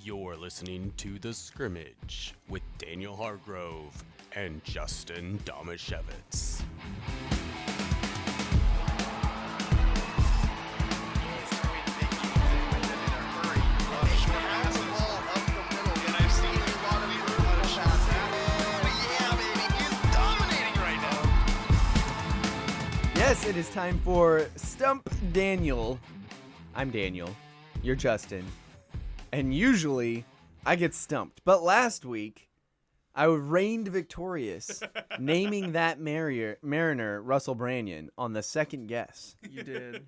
You're listening to The Scrimmage with Daniel Hargrove and Justin Damasiewicz. Yes, it is time for Stump Daniel. I'm Daniel. You're Justin. And usually, I get stumped. But last week, I reigned victorious, naming that mariner Russell Branyan on the second guess. You did.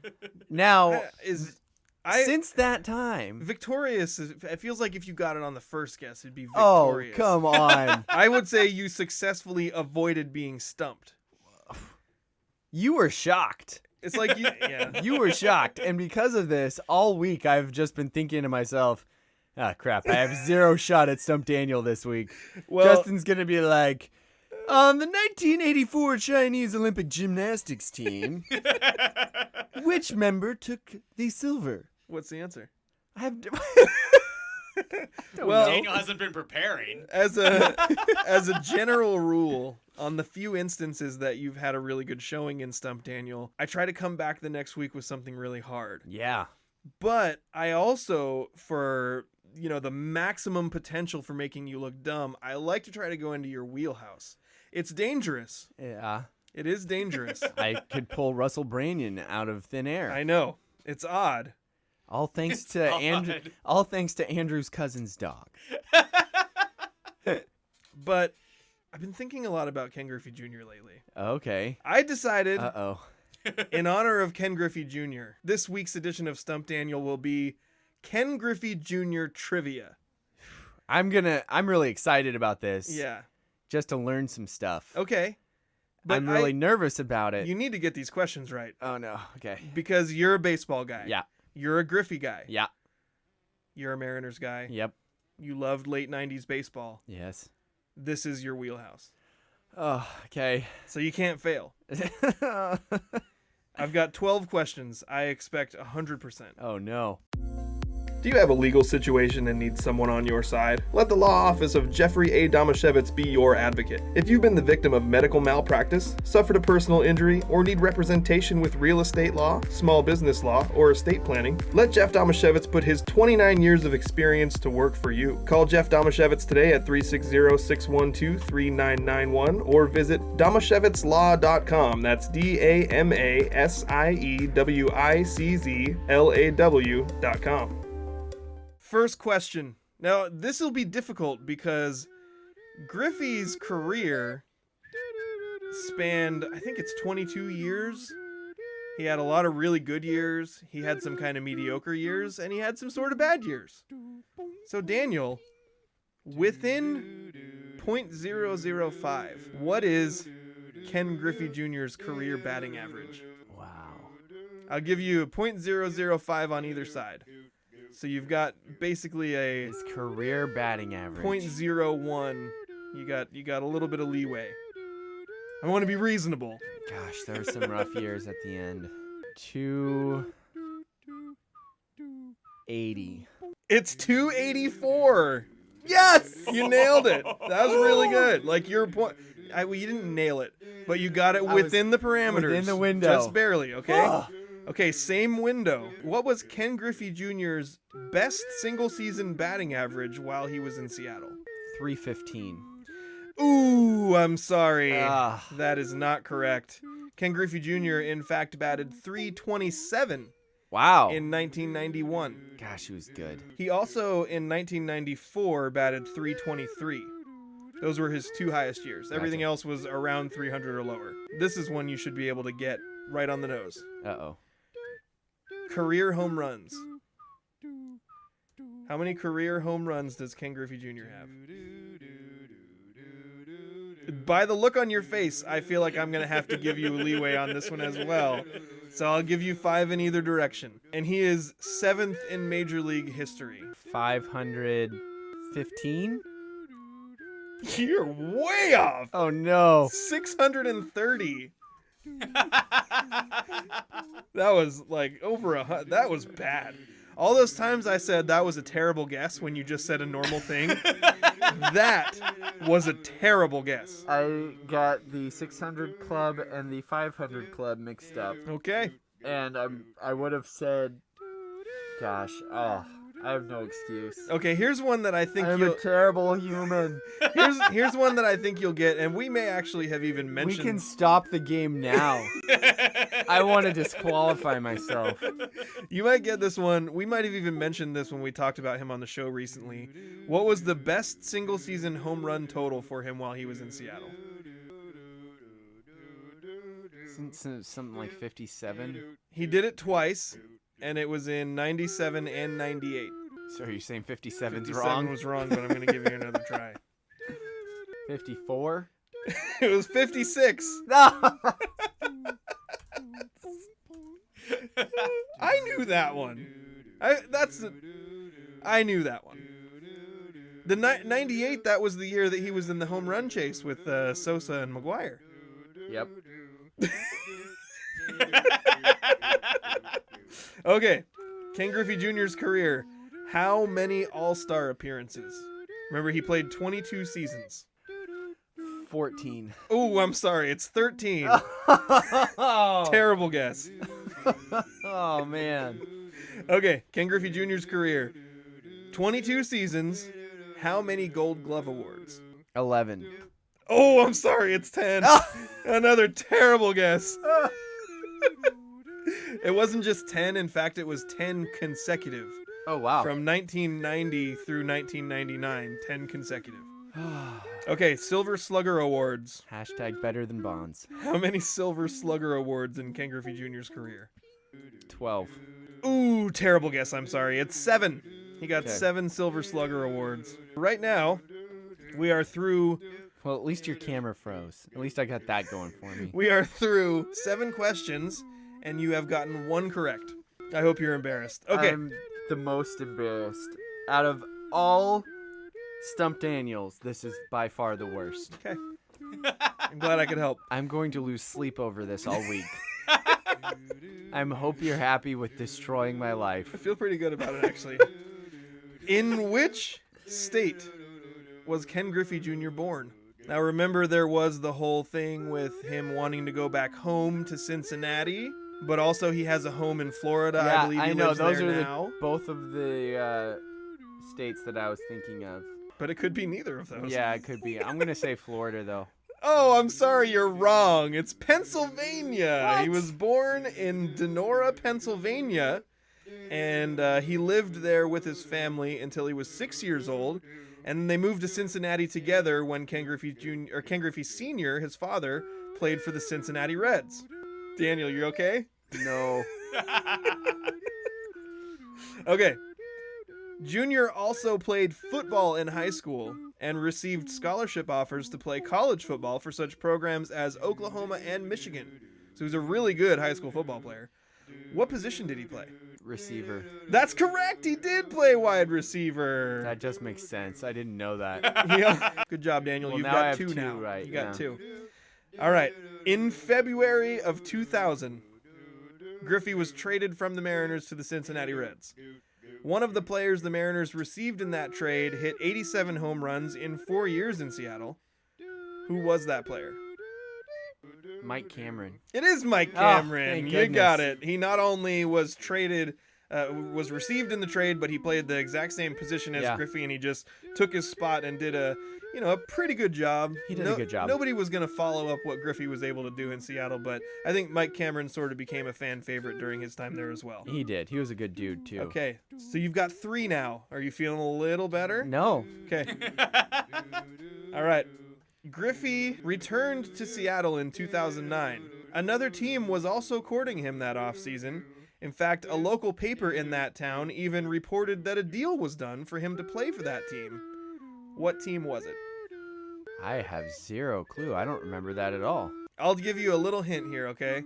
Now, since that time... Victorious, it feels like if you got it on the first guess, it'd be Oh, victorious. come on. I would say you successfully avoided being stumped. You were shocked. It's like you, yeah. You were shocked. And because of this, all week I've just been thinking to myself, crap, I have zero shot at Stump Daniel this week. Well, Justin's going to be like, on the 1984 Chinese Olympic gymnastics team, which member took the silver? what's the answer? I have... Well, Daniel hasn't been preparing. As a general rule, on the few instances that you've had a really good showing in Stump Daniel, I try to come back the next week with something really hard. Yeah. But I also, for the maximum potential for making you look dumb, I like to try to go into your wheelhouse. It's dangerous. Yeah. It is dangerous. I could pull Russell Branyan out of thin air. I know. It's odd. All thanks to Andrew. All thanks to Andrew's cousin's dog. But I've been thinking a lot about Ken Griffey Jr. lately. Okay. I decided, Uh-oh. in honor of Ken Griffey Jr., this week's edition of Stump Daniel will be Ken Griffey Jr. trivia. I'm really excited about this. Yeah. Just to learn some stuff. Okay. But I'm really nervous about it. You need to get these questions right. Oh no. Okay. Because you're a baseball guy. Yeah. You're a Griffey guy. Yeah. You're a Mariners guy. Yep. You loved late 90s baseball. Yes. This is your wheelhouse. Oh, okay. So you can't fail. I've got 12 questions. I expect 100%. Oh no. Do you have a legal situation and need someone on your side? Let the law office of Jeffrey A. Damasiewicz be your advocate. If you've been the victim of medical malpractice, suffered a personal injury, or need representation with real estate law, small business law, or estate planning, let Jeff Damasiewicz put his 29 years of experience to work for you. Call Jeff Damasiewicz today at 360-612-3991 or visit damasiewiczlaw.com. That's DAMASIEWICZLAW.com. First question. Now, this will be difficult because Griffey's career spanned, I think it's 22 years. He had a lot of really good years. He had some kind of mediocre years, and he had some sort of bad years. So, Daniel, within .005, what is Ken Griffey Jr.'s career batting average? Wow. I'll give you a .005 on either side. So you've got basically a His career batting average. .01. You got a little bit of leeway. I want to be reasonable. Gosh, there were some rough years at the end. 280. It's 284. Yes, you nailed it. That was really good. Like your point. Well, you didn't nail it, but you got it within the parameters. Within the window. Just barely, okay? Okay, same window. What was Ken Griffey Jr.'s best single-season batting average while he was in Seattle? 315. Ooh, I'm sorry. Ah. That is not correct. Ken Griffey Jr., in fact, batted .327 Wow. in 1991. Gosh, he was good. He also, in 1994, batted .323. Those were his two highest years. Everything else was around 300 or lower. This is one you should be able to get right on the nose. Uh-oh. Career home runs. How many career home runs does Ken Griffey Jr. have? By the look on your face, I feel like I'm going to have to give you leeway on this one as well. So I'll give you 5 in either direction. And he is 7th in Major League history. 515? You're way off. Oh, no. 630. That was like over that was bad. All those times I said that was a terrible guess when you just said a normal thing, that was a terrible guess. I got the 600 club and the 500 club mixed up. Okay. And I would have said, gosh, I have no excuse. Okay, here's one that I think I'm you'll... a terrible human. Here's one that I think you'll get, and we may actually have even mentioned... We can stop the game now. I want to disqualify myself. You might get this one. We might have even mentioned this when we talked about him on the show recently. What was the best single-season home run total for him while he was in Seattle? Something like 57. He did it twice, and it was in 97 and 98. So are you saying 57's 57 wrong? was wrong, but I'm going to give you another try. 54? It was 56. I knew that one. I knew that one. The 98, that was the year that he was in the home run chase with Sosa and McGuire. Yep. Okay, Ken Griffey Jr.'s career. How many All-Star appearances? Remember, he played 22 seasons. 14. Oh, I'm sorry. It's 13. Oh. Terrible guess. Oh, man. Okay, Ken Griffey Jr.'s career. 22 seasons. How many Gold Glove awards? 11. Oh, I'm sorry. It's 10. Another terrible guess. It wasn't just 10. In fact, it was 10 consecutive. Oh, wow. From 1990 through 1999. 10 consecutive. Okay, Silver Slugger Awards. Hashtag better than Bonds. How many Silver Slugger Awards in Ken Griffey Jr.'s career? 12. Ooh, terrible guess. I'm sorry. It's 7. He got Okay. 7 Silver Slugger Awards. Right now, we are through... Well, at least your camera froze. At least I got that going for me. We are through 7 questions, and you have gotten 1 correct. I hope you're embarrassed. Okay. I'm the most embarrassed. Out of all Stump Daniels, this is by far the worst. Okay. I'm glad I could help. I'm going to lose sleep over this all week. I hope you're happy with destroying my I life. feel pretty good about it, actually. In which state was Ken Griffey Jr. born? Now, remember, there was the whole thing with him wanting to go back home to Cincinnati, but also he has a home in Florida. Yeah, I believe he I know. lives Those there are now. both of the states that I was thinking of. But it could be neither of those. Yeah, it could be. I'm going to say Florida, though. Oh, I'm sorry, you're wrong. It's Pennsylvania. What? He was born in Donora, Pennsylvania, and he lived there with his family until he was 6 years old. And they moved to Cincinnati together when Ken Griffey Jr. or Ken Griffey Sr., his father, played for the Cincinnati Reds. Daniel, you okay? No. Okay. Jr. also played football in high school and received scholarship offers to play college football for such programs as Oklahoma and Michigan. So he was a really good high school football player. What position did he play? Receiver. That's correct. He did play wide receiver. That just makes sense. I didn't know that. Yeah. Good job, Daniel. Well, You've now I got have 2 2, now. right, You got yeah. 2. All right. In February of 2000, Griffey was traded from the Mariners to the Cincinnati Reds. One of the players the Mariners received in that trade hit 87 home runs in 4 years in Seattle. Who was that player? Mike Cameron. It is Mike Oh, Cameron. thank You goodness. got it. He not only was traded, was received in the trade, but he played the exact same position as Yeah. Griffey, and he just took his spot and did a pretty good job. He did a good job. Nobody was going to follow up what Griffey was able to do in Seattle, but I think Mike Cameron sort of became a fan favorite during his time there as well. He did. He was a good dude, too. Okay, so you've got 3 now. Are you feeling a little better? No. Okay. All right. Griffey returned to Seattle in 2009. Another team was also courting him that offseason. In fact, a local paper in that town even reported that a deal was done for him to play for that team. What team was it? I have zero clue. I don't remember that at all. I'll give you a little hint here, okay?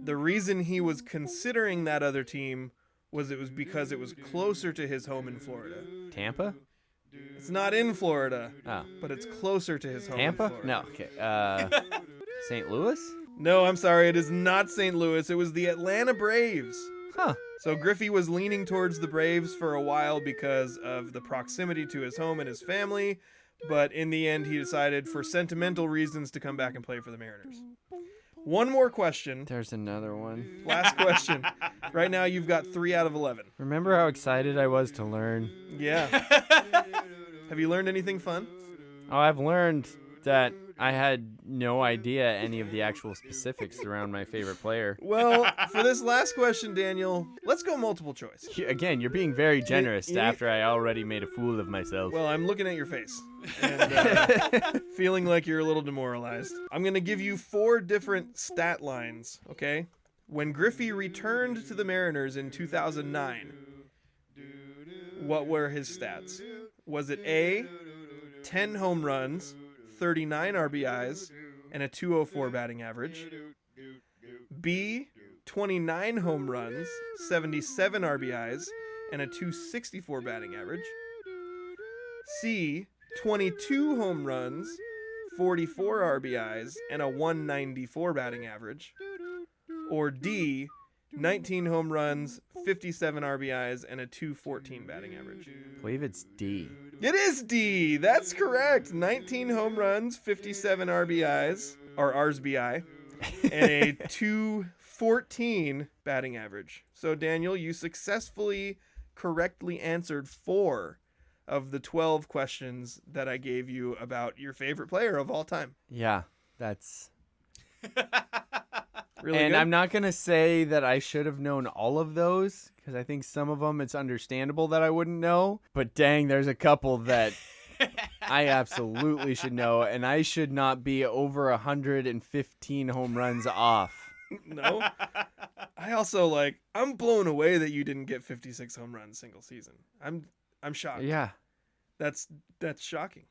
The reason he was considering that other team was because it was closer to his home in Florida. Tampa? It's not in Florida, Oh. but it's closer to his home Tampa? in Florida. No. Okay. St. Louis? No, I'm sorry. It is not St. Louis. It was the Atlanta Braves. Huh. So Griffey was leaning towards the Braves for a while because of the proximity to his home and his family, but in the end he decided for sentimental reasons to come back and play for the Mariners. One more question. There's another one. Last question. Right now you've got 3 out of 11. Remember how excited I was to learn? Yeah. Have you learned anything fun? Oh, I've learned that I had no idea any of the actual specifics around my favorite player. Well, for this last question, Daniel, let's go multiple choice. Again, you're being very generous you- after I already made a fool of myself. Well, I'm looking at your face and feeling like you're a little demoralized. I'm going to give you 4 different stat lines, okay? When Griffey returned to the Mariners in 2009, what were his stats? Was it A, 10 home runs, 39 RBIs, and a 204 batting average? B, 29 home runs, 77 RBIs, and a 264 batting average? C, 22 home runs, 44 RBIs, and a 194 batting average? Or D, 19 home runs, 57 RBIs, and a 214 batting average? I believe it's D. It is D. That's correct. 19 home runs, 57 RBIs, or RSBI, and a 214 batting average. So, Daniel, you successfully correctly answered 4 of the 12 questions that I gave you about your favorite player of all time. Yeah, that's... Really and good? I'm not going to say that I should have known all of those, because I think some of them it's understandable that I wouldn't know. But dang, there's a couple that I absolutely should know, and I should not be over 115 home runs off. No. I also I'm blown away that you didn't get 56 home runs single season. I'm shocked. Yeah. That's shocking.